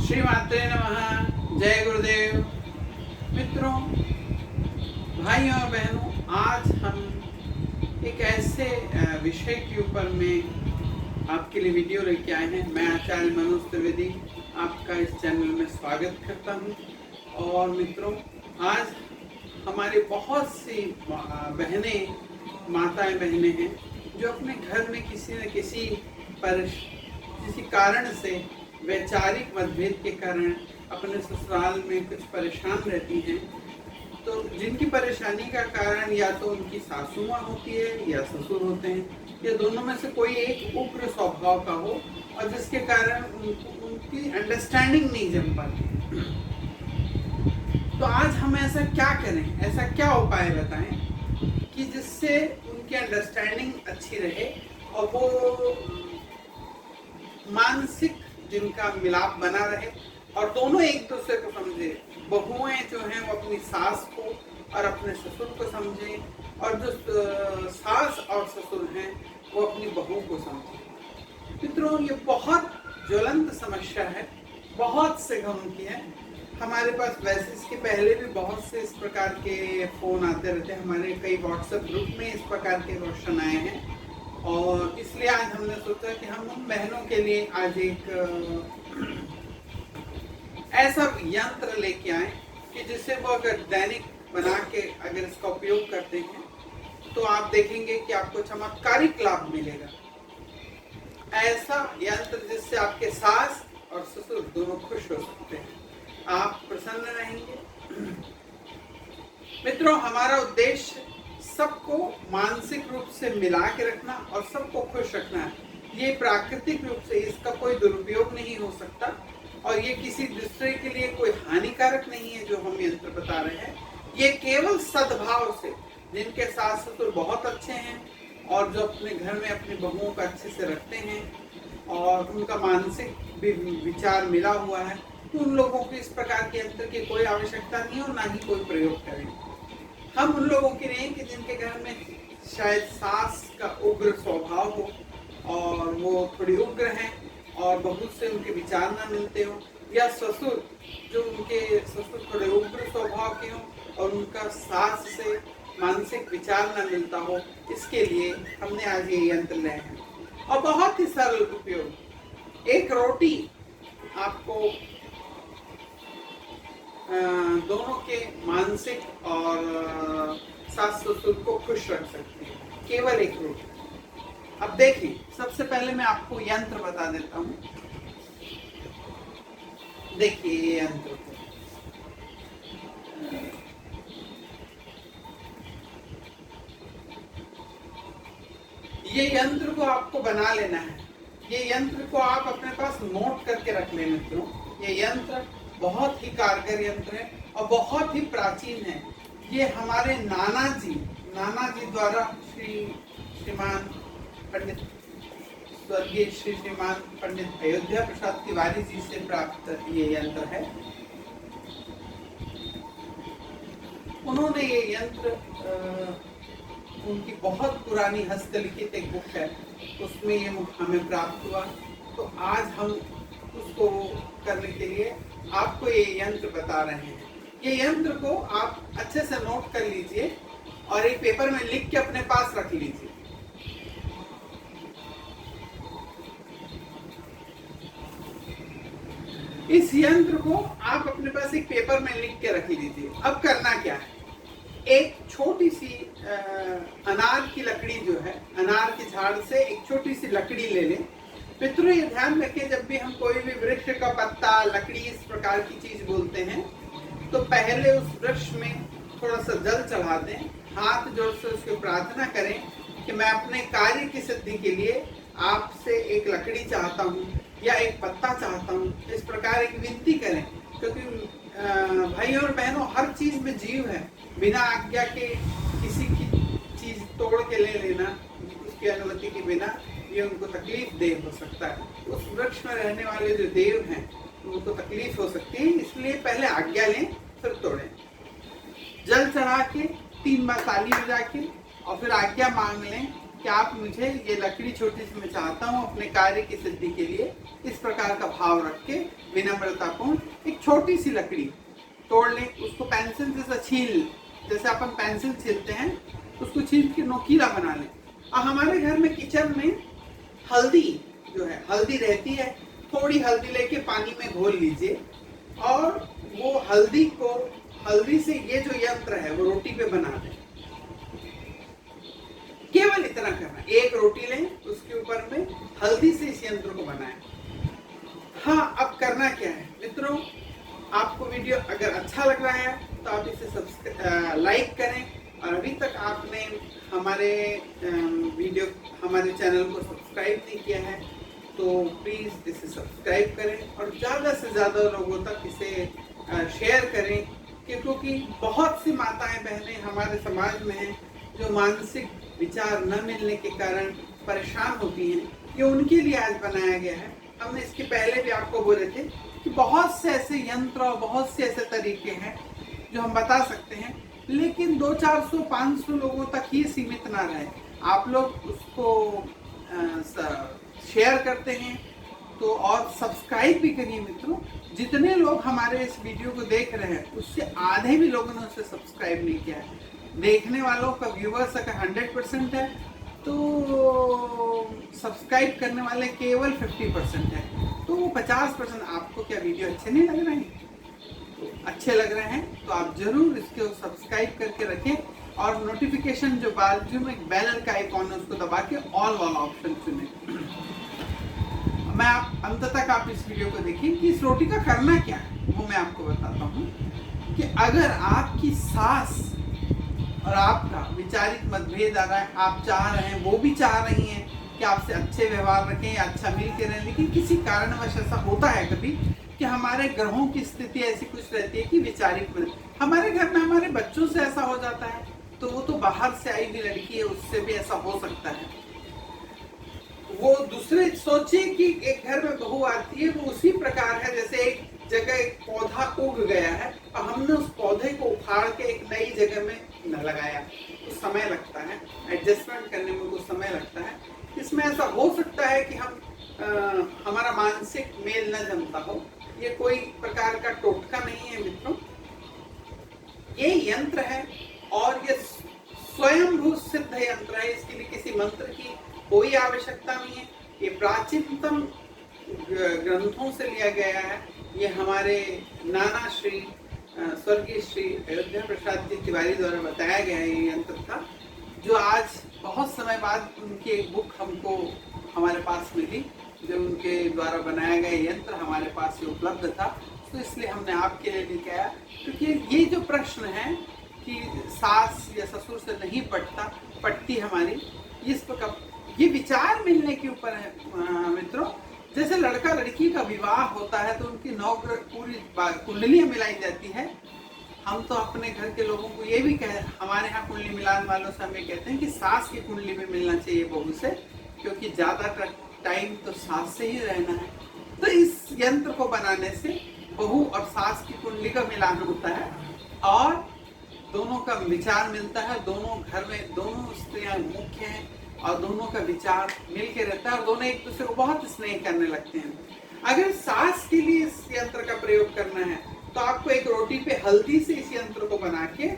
श्री मात्रे नमः। जय गुरुदेव। मित्रों, भाइयों और बहनों, आज हम एक ऐसे विषय के ऊपर में आपके लिए वीडियो लेके आए हैं। मैं आचार्य मनोज त्रिवेदी आपका इस चैनल में स्वागत करता हूं। और मित्रों, आज हमारी बहुत सी बहनें, माताएं बहनें हैं जो अपने घर में किसी न किसी कारण से, वैचारिक मतभेद के कारण अपने ससुराल में कुछ परेशान रहती हैं। तो जिनकी परेशानी का कारण या तो उनकी सासू माँ होती है या ससुर होते हैं, या दोनों में से कोई एक उग्र स्वभाव का हो और जिसके कारण उनकी अंडरस्टैंडिंग नहीं जम पाती। तो आज हम ऐसा क्या करें, ऐसा क्या उपाय बताएं कि जिससे उनकी अंडरस्टैंडिंग अच्छी रहे और वो मानसिक जिनका मिलाप बना रहे और दोनों एक दूसरे को समझे। बहुएं जो हैं वो अपनी सास को और अपने ससुर को समझें, और जो सास और ससुर हैं वो अपनी बहू को समझें। मित्रों, ये बहुत ज्वलंत समस्या है, बहुत से घरों की है। हमारे पास वैसे इसके पहले भी बहुत से इस प्रकार के फोन आते रहते हैं। हमारे कई व्हाट्सएप ग्रुप में इस प्रकार के क्वेश्चन आए हैं, और इसलिए आज हमने सोचा कि हम उन बहनों के लिए आज एक ऐसा यंत्र लेके आए कि जिससे वो अगर दैनिक बना के अगर इसका उपयोग करते हैं तो आप देखेंगे कि आपको चमत्कारिक लाभ मिलेगा। ऐसा यंत्र जिससे आपके सास और ससुर दोनों खुश हो सकते हैं, आप प्रसन्न रहेंगे। मित्रों, हमारा उद्देश्य सबको मानसिक रूप से मिला के रखना और सबको खुश रखना है। ये प्राकृतिक रूप से इसका कोई दुरुपयोग नहीं हो सकता, और ये किसी दूसरे के लिए कोई हानिकारक नहीं है जो हम यंत्र बता रहे हैं। ये केवल सद्भाव से, जिनके सास ससुर बहुत अच्छे हैं और जो अपने घर में अपनी बहुओं को अच्छे से रखते हैं और उनका मानसिक भी विचार मिला हुआ है, तो उन लोगों को इस प्रकार के यंत्र की कोई आवश्यकता नहीं और ना ही कोई प्रयोग करें। हम उन लोगों की नहीं कि जिनके घर में शायद सास का उग्र स्वभाव हो और वो थोड़ी उग्र हैं और बहुत से उनके विचार ना मिलते हो, या ससुर जो उनके ससुर थोड़े उग्र स्वभाव के हो और उनका सास से मानसिक विचार ना मिलता हो। इसके लिए हमने आज ये यंत्र लाए हैं और बहुत ही सरल उपयोग। एक रोटी आपको दोनों के मानसिक और सास ससुर को खुश रख सकती है, केवल एक रोटी। अब देखिए, सबसे पहले मैं आपको यंत्र बता देता हूँ। देखिए ये यंत्र को, ये यंत्र को आपको बना लेना है। ये यंत्र को आप अपने पास नोट करके रख लें। मित्रों, ये यंत्र बहुत ही कारगर यंत्र है और बहुत ही प्राचीन है। ये हमारे नाना जी द्वारा श्रीमान पंडित स्वर्गीय श्रीमान पंडित अयोध्या प्रसाद तिवारी जी से प्राप्त ये यंत्र है। उन्होंने ये यंत्र उनकी बहुत पुरानी हस्तलिखित एक बुक है, उसमें ये हमें प्राप्त हुआ। तो आज हम उसको करने के लिए आपको ये यंत्र बता रहे हैं। ये यंत्र को आप अच्छे से नोट कर लीजिए और एक पेपर में लिख के अपने पास रख लीजिए। इस यंत्र को आप अपने पास एक पेपर में लिख के रख लीजिए। अब करना क्या है, एक छोटी सी अनार की लकड़ी जो है, अनार के झाड़ से एक छोटी सी लकड़ी ले लें। मित्रों, ये ध्यान रखें, जब भी हम कोई भी वृक्ष का पत्ता, लकड़ी, इस प्रकार की चीज बोलते हैं तो पहले उस वृक्ष में थोड़ा सा जल चढ़ा दें, हाथ जोड़ से उसकी प्रार्थना करें कि मैं अपने कार्य की सिद्धि के लिए आपसे एक लकड़ी चाहता हूँ या एक पत्ता चाहता हूँ। इस प्रकार एक विनती करें, क्योंकि भाइयों और बहनों, हर चीज में जीव है। बिना आज्ञा के किसी की चीज तोड़ के ले लेना, उसकी अनुमति के बिना, ये उनको तकलीफ देह हो सकता है। उस वृक्ष में रहने वाले जो देव हैं उनको तकलीफ हो सकती है, इसलिए पहले आज्ञा लें फिर तोड़ें। जल चढ़ा के 3 बार ताली बजा के और फिर आज्ञा मांग लें कि कि आप मुझे ये लकड़ी छोटी सी मैं चाहता हूँ अपने कार्य की सिद्धि के लिए, इस प्रकार का भाव रख के विनम्रतापूर्ण एक छोटी सी लकड़ी तोड़ लें, उसको पेंसिल से छील, जैसे अपन पेंसिल छीलते हैं उसको छील के नोकीला बना लें। और हमारे घर में किचन में हल्दी जो है, हल्दी रहती है, थोड़ी हल्दी लेके पानी में घोल लीजिए और वो हल्दी से ये जो यंत्र है वो रोटी पे बना दें। केवल इतना करना, एक रोटी लें, उसके ऊपर में हल्दी से इस यंत्र को बनाएं। हाँ, अब करना क्या है मित्रों, आपको वीडियो अगर अच्छा लग रहा है तो आप इसे लाइक करें, और अभी तक आपने हमारे चैनल को सब्सक्राइब नहीं किया है तो प्लीज़ इसे सब्सक्राइब करें और ज़्यादा से ज़्यादा लोगों तक इसे शेयर करें, क्योंकि बहुत सी माताएं बहनें हमारे समाज में हैं जो मानसिक विचार न मिलने के कारण परेशान होती हैं। ये उनके लिए आज बनाया गया है। हमने इसके पहले भी आपको बोले थे कि बहुत से ऐसे यंत्र और बहुत से ऐसे तरीके हैं जो हम बता सकते हैं, लेकिन 200-400-500 लोगों तक ही सीमित ना रहे। आप लोग उसको शेयर करते हैं तो, और सब्सक्राइब भी करिए मित्रों। जितने लोग हमारे इस वीडियो को देख रहे हैं उससे आधे भी लोगों ने उसे सब्सक्राइब नहीं किया है। देखने वालों का व्यूवर्स अगर 100% है तो सब्सक्राइब करने वाले केवल 50% है, तो वो 50%। आपको क्या वीडियो अच्छे नहीं लग रहे हैं? तो अच्छे लग रहे हैं तो आप जरूर इसको सब्सक्राइब करके रखें और नोटिफिकेशन जो बाजू में एक बेल का आइकॉन है उसको दबा के ऑल वाला ऑप्शन चुनें। मैं आप अंत तक आप इस वीडियो को देखिए कि इस रोटी का करना क्या है वो मैं आपको बताता हूँ। कि अगर आपकी सास और आपका वैचारिक मतभेद आ रहा है, आप चाह रहे हैं, वो भी चाह रही हैं कि आपसे अच्छे व्यवहार रखें या अच्छा मिल के रहें, लेकिन किसी कारणवश ऐसा होता है कभी कि हमारे ग्रहों की स्थिति ऐसी कुछ रहती है कि वैचारिक, हमारे घर में हमारे बच्चों से ऐसा हो जाता है, तो वो तो बाहर से आई हुई लड़की है, उससे भी ऐसा हो सकता है। वो दूसरे सोचिए कि एक घर में बहू आती है, वो उसी प्रकार है जैसे एक जगह एक पौधा उग गया है और हमने उस पौधे को उखाड़ के एक नई जगह में न लगाया, तो समय लगता है, एडजस्टमेंट करने में कुछ समय लगता है। इसमें ऐसा हो सकता है कि हमारा मानसिक मेल न जमता हो। ये कोई प्रकार का टोटका नहीं है मित्रों, ये यंत्र है और ये स्वयंभू सिद्ध यंत्र है। इसके लिए किसी मंत्र की कोई आवश्यकता नहीं है। ये प्राचीनतम ग्रंथों से लिया गया है। ये हमारे नाना श्री स्वर्गीय श्री अयोध्या प्रसाद जी तिवारी द्वारा बताया गया है। ये यंत्र था जो आज बहुत समय बाद उनकी एक बुक हमको हमारे पास मिली, जो उनके द्वारा बनाया गया यंत्र हमारे पास ये उपलब्ध था, तो इसलिए हमने आपके लिए लेके आया। क्योंकि ये जो प्रश्न है कि सास या ससुर से नहीं पटती हमारी, इस प्रकार ये विचार मिलने के ऊपर है मित्रों। जैसे लड़का लड़की का विवाह होता है तो उनकी 9 ग्रह पूरी कुंडलियां मिलाई जाती है। हम तो अपने घर के लोगों को ये भी हमारे यहाँ कुंडली मिलाने वालों से हम ये कहते हैं कि सास की कुंडली में मिलना चाहिए बहू से, क्योंकि ज्यादा टाइम तो सास से ही रहना है। तो इस यंत्र को बनाने से बहू और सास की कुंडली का मिलान होता है और दोनों का विचार मिलता है। दोनों घर में दोनों स्त्रियां मुख्य हैं और दोनों का विचार मिल के रहता है और दोनों एक दूसरे को बहुत स्नेह करने लगते हैं। अगर सास के लिए इस यंत्र का प्रयोग करना है तो आपको एक रोटी पे हल्दी से इस यंत्र को बना के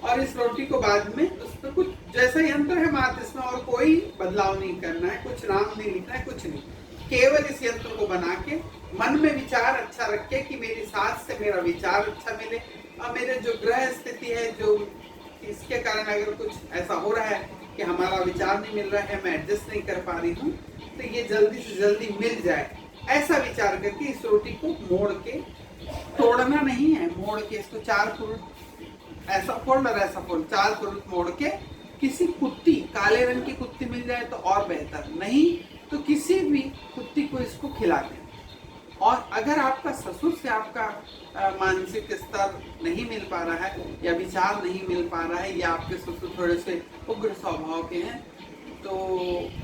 और इस रोटी को बाद में उस पर कुछ जैसा यंत्र है मात्र इसमें और कोई बदलाव नहीं करना है, कुछ नाम नहीं लिखना है, कुछ नहीं। केवल इस यंत्र को बना के मन में विचार अच्छा रख के कि मेरी सास से मेरा विचार अच्छा मिले और मेरे जो ग्रह स्थिति है, जो इसके कारण अगर कुछ ऐसा हो रहा है कि हमारा विचार नहीं मिल रहा है, मैं एडजस्ट नहीं कर पा रही हूँ, तो ये जल्दी से जल्दी मिल जाए, ऐसा विचार करके इस रोटी को मोड़ के, तोड़ना नहीं है, मोड़ के इसको 4 फुट ऐसा फोल्ड और ऐसा फोल्ड 4 फुट मोड़ के किसी कुत्ती, काले रंग की कुत्ती मिल जाए तो और बेहतर, नहीं तो किसी भी कुत्ती को इसको खिला दें। और अगर आपका ससुर से आपका मानसिक स्तर नहीं मिल पा रहा है या विचार नहीं मिल पा रहा है या आपके ससुर थोड़े से उग्र स्वभाव के हैं, तो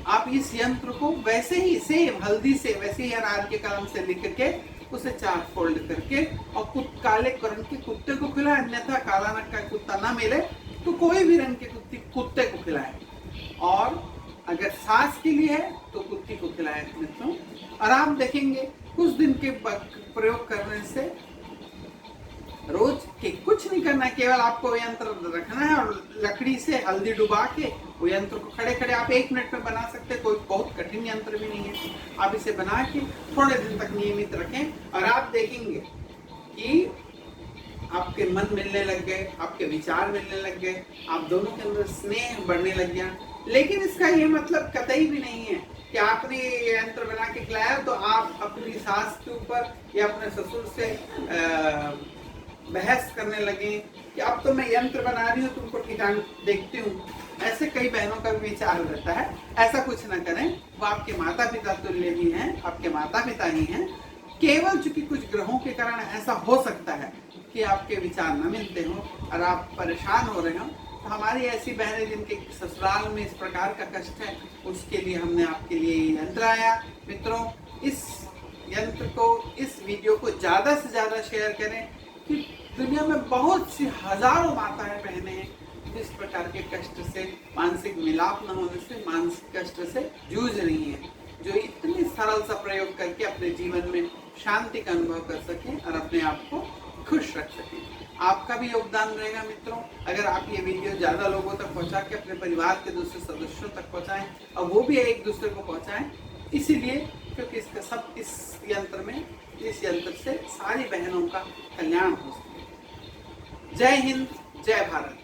आप इस यंत्र को वैसे ही सेम हल्दी से वैसे ही अनार के कलम से लिख के उसे 4 फोल्ड करके और काले रंग के कुत्ते को खिलाए, अन्यथा काला रंग का कुत्ता ना मिले तो कोई भी रंग के कुत्ते को खिलाए और अगर सांस के लिए है तो कुत्ती को खिलाएं मित्रों। और आप देखेंगे कुछ दिन के प्रयोग करने से, रोज के कुछ नहीं करना है, केवल आपको यंत्र रखना है और लकड़ी से हल्दी डुबा के वो यंत्र को खड़े खड़े आप 1 मिनट में बना सकते हैं। कोई बहुत कठिन यंत्र भी नहीं है। आप इसे बना के थोड़े दिन तक नियमित रखें और आप देखेंगे कि आपके मन मिलने लग गए, आपके विचार मिलने लग गए, आप दोनों के अंदर स्नेह बढ़ने लग गया। लेकिन इसका ये मतलब कतई भी नहीं है कि आपने ये यंत्र बना के खिलाया तो आप अपनी सास के ऊपर या अपने ससुर से बहस करने लगे कि अब तो मैं यंत्र बना रही हूँ, तुमको ठिकान देखती हूँ। ऐसे कई बहनों का विचार रहता है। ऐसा कुछ ना करें। वो आपके माता पिता तुल्य भी हैं, आपके माता पिता ही हैं। केवल चूंकि कुछ ग्रहों के कारण ऐसा हो सकता है कि आपके विचार न मिलते हो और आप परेशान हो रहे हो। तो हमारी ऐसी बहनें जिनके ससुराल में इस प्रकार का कष्ट है, उसके लिए हमने आपके लिए यंत्र आया। मित्रों, इस यंत्र को, इस वीडियो को ज़्यादा से ज़्यादा शेयर करें कि दुनिया में बहुत सी हजारों माताएं बहनें हैं जिस प्रकार के कष्ट से, मानसिक मिलाप न होने से, मानसिक कष्ट से जूझ रही हैं, जो इतनी सरल सा प्रयोग करके अपने जीवन में शांति का अनुभव कर सकें और अपने आप को खुश रख सकें। आपका भी योगदान रहेगा मित्रों। अगर आप ये वीडियो ज़्यादा लोगों तक पहुंचा के अपने परिवार के दूसरे सदस्यों तक पहुंचाएं और वो भी एक दूसरे को पहुंचाएं, इसीलिए क्योंकि इसका सब इस यंत्र से सारी बहनों का कल्याण हो सके। जय हिंद, जय भारत।